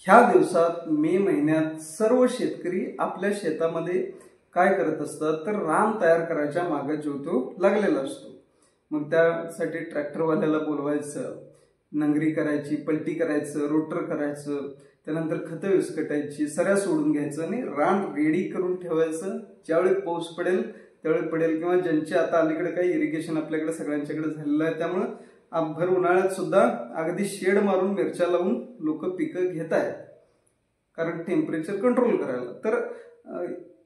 ह्या दिवसात मे महिन्यात सर्व शेतकरी आपल्या शेतामध्ये काय करत असतात तर रान तयार करायच्या मागे तो लागलेला असतो। मग त्यासाठी ट्रॅक्टरवाल्याला बोलवायचं, नंगरी करायची, पलटी करायचं, रोटर करायचं, त्यानंतर खतं विस्कटायची, सऱ्या सोडून घ्यायचं आणि रान रेडी करून ठेवायचं। ज्यावेळी पाऊस पडेल त्यावेळी पडेल किंवा ज्यांचे आता अलीकडे काही इरिगेशन आपल्याकडे सगळ्यांच्याकडे झालेलं आहे त्यामुळे भर उन्हाळ्यात सुद्धा अगदी शेड मारून मिरच्या लावून लोक पिकं घेत आहेत, कारण टेम्परेचर कंट्रोल करायला। तर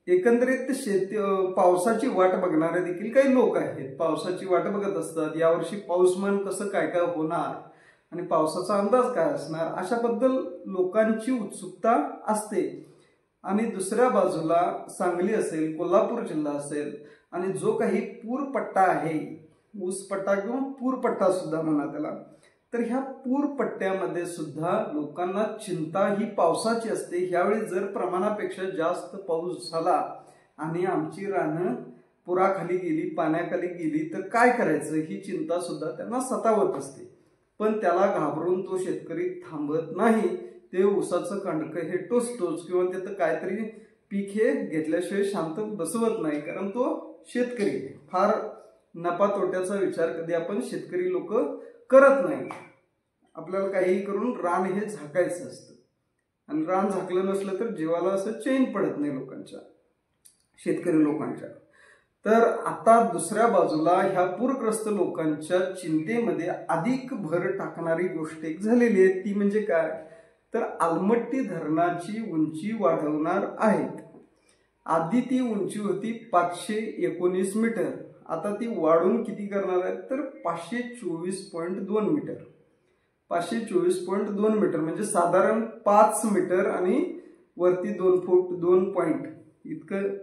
एकंदरीत पावसाची वाट बघणारे देखील काही लोक आहेत, पावसाची वाट बघत असतात। यावर्षी पाऊसमान कसं काय काय होणार आणि पावसाचा अंदाज काय असणार अशाबद्दल लोकांची उत्सुकता असते। आणि दुसऱ्या बाजूला सांगली असेल, कोल्हापूर जिल्हा असेल आणि जो काही पूरपट्टा आहे, ऊसपट्टा किंवा पूरपट्टा सुद्धा म्हणा त्याला, तर ह्या पूरपट्ट्यामध्ये सुद्धा लोकांना चिंता ही पावसाची असते। ह्यावेळी जर प्रमाणापेक्षा जास्त पाऊस झाला आणि आमची रानं पुराखाली गेली, पाण्याखाली गेली तर काय करायचं ही चिंता सुद्धा त्यांना सतावत असते। पण त्याला घाबरून तो शेतकरी थांबत नाही, ते ऊसाचं कांडकं हे टोचतोच किंवा तिथं काहीतरी पीक हे घेतल्याशिवाय शांत बसवत नाही, कारण तो शेतकरी फार नफा तोट्याचा विचार कधी आपण शेतकरी लोक करत नाही। आपल्याला काहीही करून रान हे झाकायचं असतं आणि रान झाकलं नसलं तर जीवाला असं चैन पडत नाही लोकांच्या, शेतकरी लोकांच्या। तर आता दुसऱ्या बाजूला ह्या पूरग्रस्त लोकांच्या चिंतेमध्ये अधिक भर टाकणारी गोष्ट एक झालेली आहे, ती म्हणजे काय तर आलमट्टी धरणाची उंची वाढवणार आहेत। आधी ती उंची होती 519 मीटर, आता ती वाढून किती करणार आहेत तर 524.2 मीटर। 524.2 मीटर म्हणजे साधारण 5 मीटर आणि वरती 2 फूट 2 पॉइंट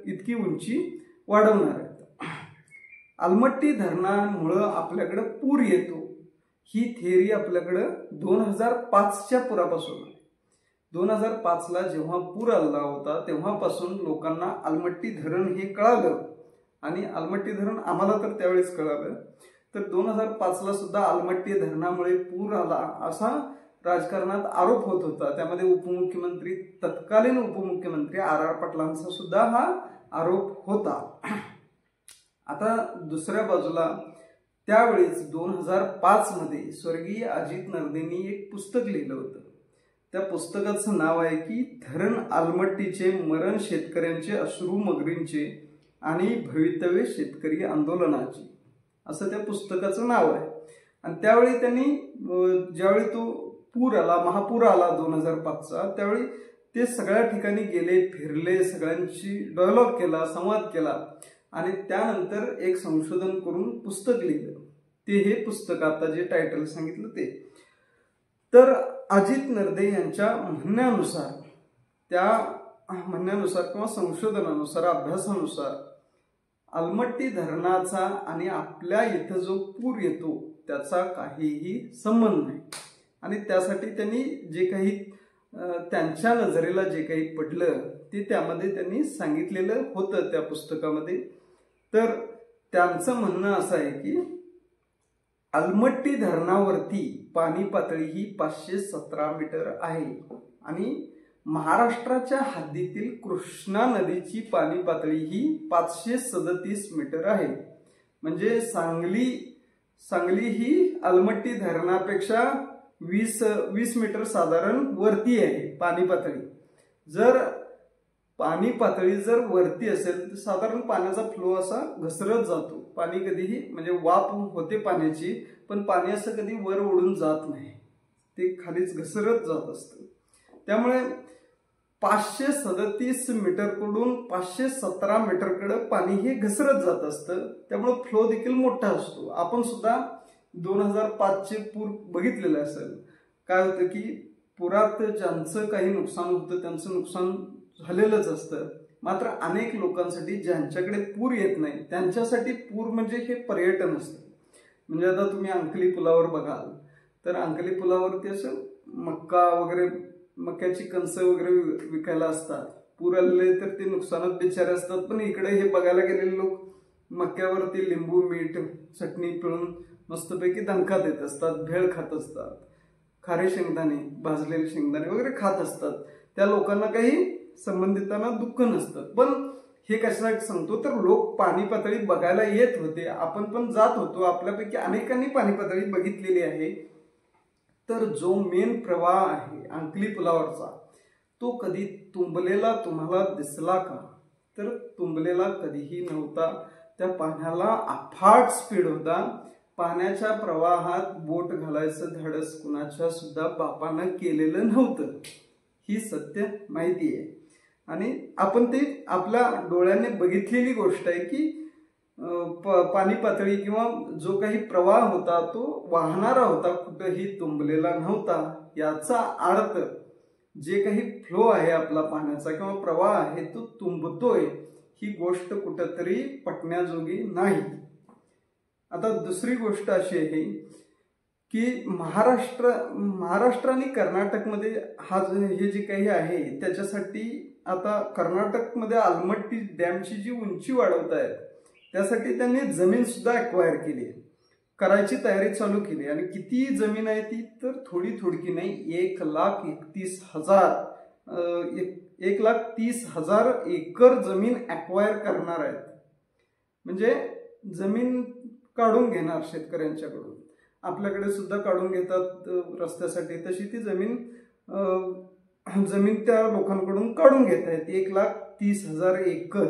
इतकी उंची वाढवणार आहेत। आलमट्टी धरणामुळे आपल्याकडे पूर येतो ही थिअरी आपल्याकडे 2005च्या पुरापासून आहे। 2005ला जेव्हा पूर आला होता तेव्हापासून लोकांना आलमट्टी धरण हे कळालं आणि आलमट्टी धरण आम्हाला तर त्यावेळेस कळालं। तर 2005ला सुद्धा आलमट्टी धरणामुळे पूर आला असा राजकारणात आरोप होत होता। त्यामध्ये उपमुख्यमंत्री, तत्कालीन उपमुख्यमंत्री आर पाटलांचा सुद्धा हा आरोप होता। आता दुसऱ्या बाजूला त्यावेळेस 2005 मध्ये स्वर्गीय अजित नरदेंनी एक पुस्तक लिहिलं होतं। त्या पुस्तकाचं नाव आहे की धरण आलमट्टीचे मरण शेतकऱ्यांचे अश्रू मगरींचे आणि भवितव्य शेतकरी आंदोलनाची, असं त्या पुस्तकाचं नाव आहे। आणि त्यावेळी त्यांनी ज्यावेळी तो पूर आला, महापूर आला 2005चा, त्यावेळी ते सगळ्या ठिकाणी गेले, फिरले, सगळ्यांशी डायलॉग केला, संवाद केला आणि त्यानंतर एक संशोधन करून पुस्तक लिहिलं। ते हे पुस्तक आता जे टायटल सांगितलं ते, तर अजित नरदे यांच्या म्हणण्यानुसार, त्या म्हणण्यानुसार किंवा संशोधनानुसार, अभ्यासानुसार आलमट्टी धरणाचा आणि आपल्या इथं जो पूर येतो त्याचा काहीही संबंध नाही। आणि त्यासाठी त्यांनी जे काही त्यांच्या नजरेला जे काही पडलं ते त्यामध्ये त्यांनी सांगितलेलं होतं त्या पुस्तकामध्ये। तर त्यांचं म्हणणं असं आहे की आलमट्टी धरणावरती पाणी पातळी ही 517 मीटर आहे आणि महाराष्ट्राच्या हद्दीतील कृष्णा नदीची पाणी पातळी ही 537 मीटर आहे। म्हणजे सांगली ही आलमट्टी धरणापेक्षा 20 मीटर साधारण वरती आहे पाणी पातळी। जर पाणी पातळी जर वरती असेल तर साधारण पाण्याचा फ्लो असा घसरत जातो। पाणी कधीही म्हणजे वाफ होते पाण्याची, पण पाणी असं कधी वर उडून जात नाही, ते खालीच घसरत जात असतं। त्यामुळे 537 मीटरकडून 517 मीटरकडे पाणी हे घसरत जात असतं, त्यामुळे फ्लो देखील मोठा असतो। आपण सुद्धा 2005चे पूर बघितलेले असेल। काय होतं की पुरात ज्यांचं काही नुकसान होतं त्यांचं नुकसान झालेलंच असतं, मात्र अनेक लोकांसाठी ज्यांच्याकडे पूर येत नाही त्यांच्यासाठी पूर म्हणजे हे पर्यटन असतं। म्हणजे आता तुम्ही अंकली पुलावर बघाल तर अंकली पुलावरती असं मक्का वगैरे, मक्याची कणसं वगैरे विकायला असतात। पूर आलेले तर ते नुकसानात बिचारे असतात, पण इकडे हे बघायला गेलेले लोक मक्यावरती लिंबू मीठ चटणी पिळून मस्तपैकी दणका देत असतात, भेळ खात असतात। खारे शेंगदाणे, भाजलेले शेंगदाणे वगैरे खात असतात. त्या लोकांना काही संबंधितांना दुःख नसतं. पण हे कशासाठी सांगतो तर लोक पाणी पातळी बघायला येत होते, आपण पण जात होतो, आपल्यापैकी अनेकांनी पाणी पातळी बघितलेली आहे. तर जो मेन प्रवाह आहे अंकली पुलावरचा तो कधी तुंबलेला तुम्हाला दिसला का? तर तुंबलेला कधीही नव्हता. त्या पाण्याला अफाट स्पीड होता. पाण्याच्या प्रवाहात बोट घालायचं धाडस कुणाच्या सुद्धा बापानं केलेलं नव्हतं. ही सत्य माहिती आहे आणि आपण ते आपल्या डोळ्याने बघितलेली गोष्ट आहे की पाणी पातळी किंवा जो काही प्रवाह होता तो वाहणारा होता, कुठेही तुंबलेला नव्हता. याचा अर्थ जे काही फ्लो आहे आपला पाण्याचा किंवा प्रवाह आहे तो तुंबतोय, ही गोष्ट कुठेतरी पटण्याजोगी नाही. आता दुसरी गोष्ट अशी आहे की महाराष्ट्र आणि कर्नाटकमध्ये हे जे काही आहे त्याच्यासाठी आता कर्नाटकमध्ये आलमट्टी डॅमची जी उंची वाढवत आहेत त्यासाठी त्यांनी जमीन सुद्धा एक्वायर केली, करायची तयारी चालू केली. आणि किती जमीन आहे ती तर थोडकी नाही, 1,30,000 एकर जमीन एक्वायर करणार आहेत. म्हणजे जमीन काढून घेणार शेतकऱ्यांच्याकडून. आपल्याकडे सुद्धा काढून घेतात रस्त्यासाठी, तशी ती जमीन त्या लोकांकडून काढून घेत आहेत. 1,30,000 एकर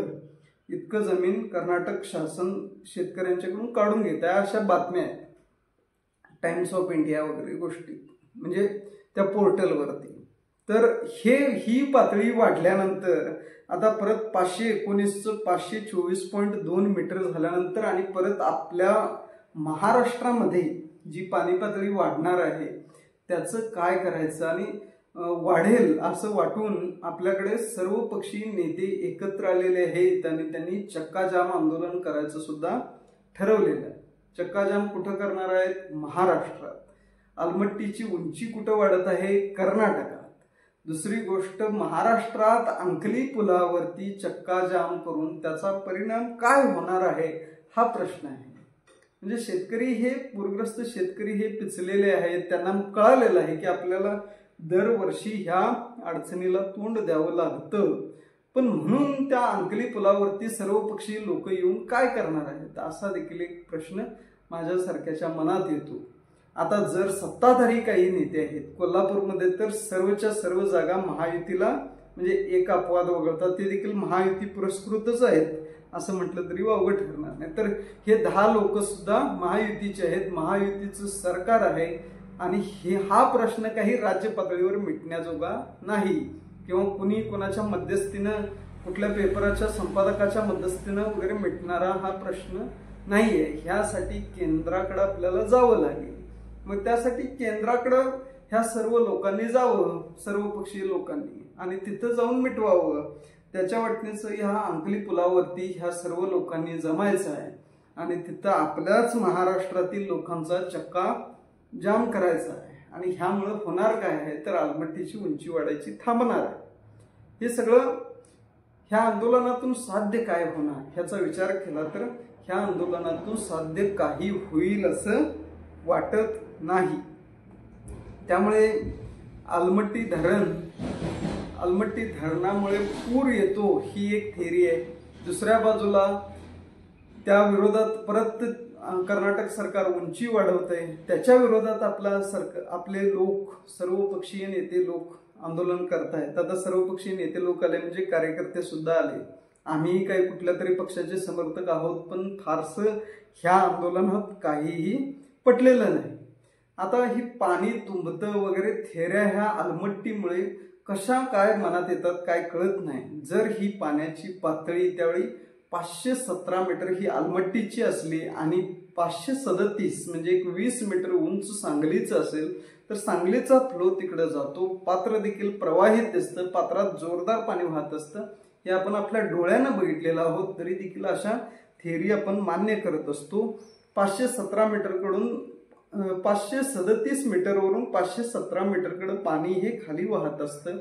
इतकं जमीन कर्नाटक शासन शेतकऱ्यांच्याकडून काढून घेत आहे, अशा बातम्या आहेत टाइम्स ऑफ इंडिया वगैरे गोष्टी, म्हणजे त्या पोर्टलवरती. तर ही पातळी वाढल्यानंतर आता परत 519चं 524.2 मीटर झाल्यानंतर आणि परत आपल्या महाराष्ट्रामध्ये जी पाणी पातळी वाढणार आहे त्याचं काय करायचं आणि वाढेल असं वाटून आपल्याकडे सर्वपक्षीय नेते एकत्र आलेले आहेत आणि त्यांनी चक्काजाम आंदोलन करायचं सुद्धा ठरवलेलं आहे. चक्काजाम कुठं करणार आहेत? महाराष्ट्रात. आलमट्टीची उंची कुठं वाढत आहे? कर्नाटकात. दुसरी गोष्ट, महाराष्ट्रात अंकली पुलावरती चक्काजाम करून त्याचा परिणाम काय होणार आहे हा प्रश्न आहे. म्हणजे शेतकरी हे पूरग्रस्त शेतकरी हे पिचलेले आहेत, त्यांना कळालेलं आहे की आपल्याला दरवर्षी ह्या अडचणीला तोंड द्यावं लागतं. पण म्हणून त्या अंकली पुलावरती सर्वपक्षीय लोक येऊन काय करणार आहेत असा देखील एक प्रश्न माझ्यासारख्याच्या मनात येतो. आता जर सत्ताधारी काही नेते आहेत कोल्हापूरमध्ये तर सर्वच्या सर्व जागा महायुतीला, म्हणजे एक अपवाद वगळता ते देखील महायुती पुरस्कृतच आहेत असं म्हटलं तरी वावगं ठरणार नाही. तर हे 10 लोक सुद्धा महायुतीचे आहेत, महायुतीचं सरकार आहे आणि हा प्रश्न काही राज्य पातळीवर मिटण्याजोगा नाही किंवा कुणी कोणाच्या मध्यस्थीनं कुठल्या पेपराच्या संपादकाच्या मध्यस्थीनं वगैरे मिटणारा हा प्रश्न नाहीये. ह्यासाठी केंद्राकडे आपल्याला जावं लागेल. मग त्यासाठी केंद्राकडं ह्या सर्व लोकांनी जावं, सर्वपक्षीय लोकांनी, आणि तिथं जाऊन मिटवावं. त्याच्या वाटणीचं ह्या अंकली पुलावरती ह्या सर्व लोकांनी जमायचं आहे आणि तिथं आपल्याच महाराष्ट्रातील लोकांचा चक्का जाम करायचा आहे. आणि ह्यामुळं होणार काय आहे तर आलमट्टीची उंची वाढायची थांबणार आहे. हे सगळं ह्या आंदोलनातून साध्य काय होणार ह्याचा विचार केला तर ह्या आंदोलनातून साध्य काही होईल असं वाटत नाही. त्यामुळे आलमट्टी धरणामुळे पूर येतो ही एक थेरी आहे. दुसऱ्या बाजूला त्या विरोधात परत कर्नाटक सरकार उंची वाढवत आहे, त्याच्या विरोधात आपले लोक, सर्वपक्षीय नेते लोक आंदोलन करतायत. आता सर्वपक्षीय नेते लोक आले म्हणजे कार्यकर्ते सुद्धा आले. आम्ही काही कुठल्या तरी पक्षाचे समर्थक आहोत, पण फारसं ह्या आंदोलनात काहीही पटलेलं नाही. आता ही पाणी तुंबतं वगैरे थेऱ्या ह्या आलमट्टीमुळे कशा काय मनात येतात काय कळत नाही. जर ही पाण्याची पातळी त्यावेळी 517 मीटर ही आलमट्टीची असली आणि 537 म्हणजे 20 मीटर उंच सांगलीचं असेल तर सांगलीचा फ्लो तिकडे जातो. पात्र देखील प्रवाहित दिसतं, पात्रात जोरदार पाणी वाहत असतं. हे आपण आपल्या डोळ्यानं बघितलेलं आहोत. तरी देखील अशा थेरी आपण मान्य करत असतो. 517 मीटरकडून 537 मीटरवरून 517 मीटरकडे पाणी हे खाली वाहत असतं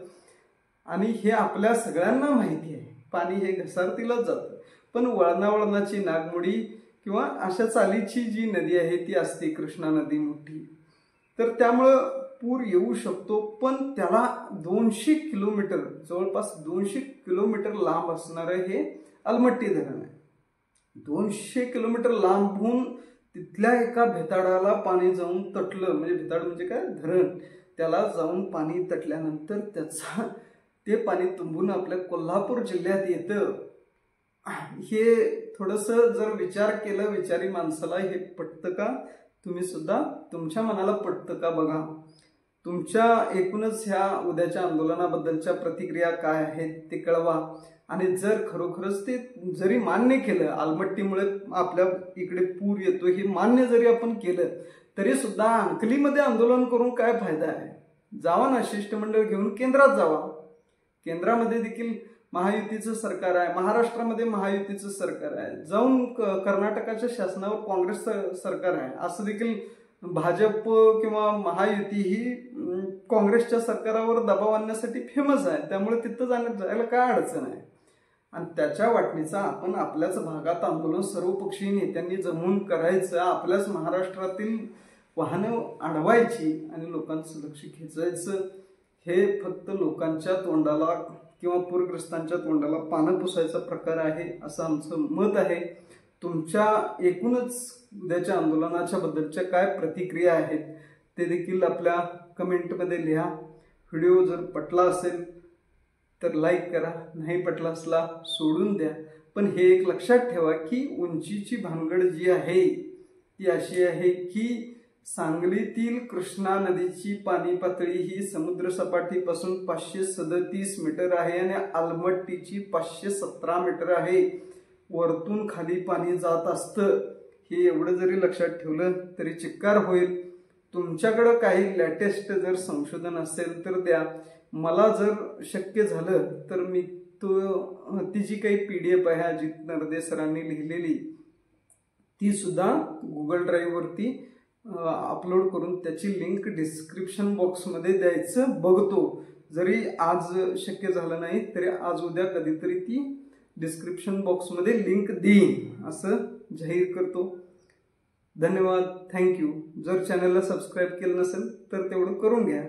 आणि हे आपल्या सगळ्यांना माहिती आहे. पाणी हे घसारतीलाच जातं, पण वळणावळणाची नागमोडी किंवा अशा चालीची जी नदी आहे ती असते कृष्णा नदी मोठी. तर त्यामुळं पूर येऊ शकतो, पण त्याला 200 किलोमीटर, जवळपास 200 किलोमीटर लांब असणारं हे अलमट्टी धरण आहे. 200 किलोमीटर लांबून तिथल्या एका भेताडाला पाणी जाऊन तटलं, म्हणजे भेताड म्हणजे काय, धरण, त्याला जाऊन पाणी तटल्यानंतर ते पाणी तुंबून आपल्या कोल्हापूर जिल्ह्यात येतं. हे थोडंसं जर विचार केलं, विचारी माणसाला हे पटतं का? तुम्ही सुद्धा तुमच्या मनाला पटतं का बघा. तुमच्या एकूणच ह्या उद्याच्या आंदोलनाबद्दलच्या प्रतिक्रिया काय आहेत ते कळवा. आणि जर खरोखरच ते जरी मान्य केलं, अलमट्टीमुळे आपल्या इकडे पूर येतो हे मान्य जरी आपण केलं, तरी सुद्धा अंकलीमध्ये आंदोलन करून काय फायदा आहे? जावा ना, शिष्टमंडळ घेऊन केंद्रात जावा. केंद्रामध्ये देखील महायुतीचं सरकार आहे, महाराष्ट्रामध्ये महायुतीचं सरकार आहे, जाऊन कर्नाटकाच्या शासनावर काँग्रेस सरकार आहे. असं देखील भाजप किंवा महायुती ही काँग्रेसच्या सरकारावर दबाव आणण्यासाठी फेमस आहे. त्यामुळे तिथं जायला काय अडचण आहे? आणि त्याच्या वाटणीचा आपण आपल्याच भागात आंदोलन सर्वपक्षीय नेत्यांनी जमून करायचं, आपल्याच महाराष्ट्रातील वाहनं अडवायची आणि लोकांचं लक्ष खेचायचं. हे फक्त लोकांच्या तोंडाला किंवा पूरग्रस्तांच्या तोंडाला पानं पुसायचा प्रकार आहे असं आमचं मत आहे. तुमच्या एकूणच उद्याच्या आंदोलनाच्या बद्दलच्या काय प्रतिक्रिया आहेत ते देखील आपल्या कमेंटमध्ये लिहा. व्हिडिओ जर पटला असेल तर लाईक करा, नाही पटला असला सोडून द्या. पण हे एक लक्षात ठेवा की उंचीची भानगड जी आहे ती अशी आहे की सांगलीतील कृष्णा नदीची पाणी पातळी ही समुद्रसपाटीपासून 537 मीटर आहे आणि अलमट्टीची 517 मीटर आहे. वरतून खाली पाणी जात असतं. हे एवढं जरी लक्षात ठेवलं तरी चिक्कार होईल. तुमच्याकडं काही लेटेस्ट जर संशोधन असेल तर द्या. मला जर शक्य झालं तर मी ती जी काही PDF आहे अजित नरदे सरांनी लिहिलेली ती सुद्धा गुगल ड्राईव्हवरती अपलोड करून त्याची लिंक डिस्क्रिप्शन बॉक्समध्ये द्यायचं बघतो. जरी आज शक्य झालं नाही तरी आज उद्या कधीतरी ती डिस्क्रिप्शन बॉक्समध्ये लिंक देईन असं जाहीर करतो. धन्यवाद, थँक्यू. जर चॅनलला सबस्क्राईब केलं नसेल तर तेवढं करून घ्या.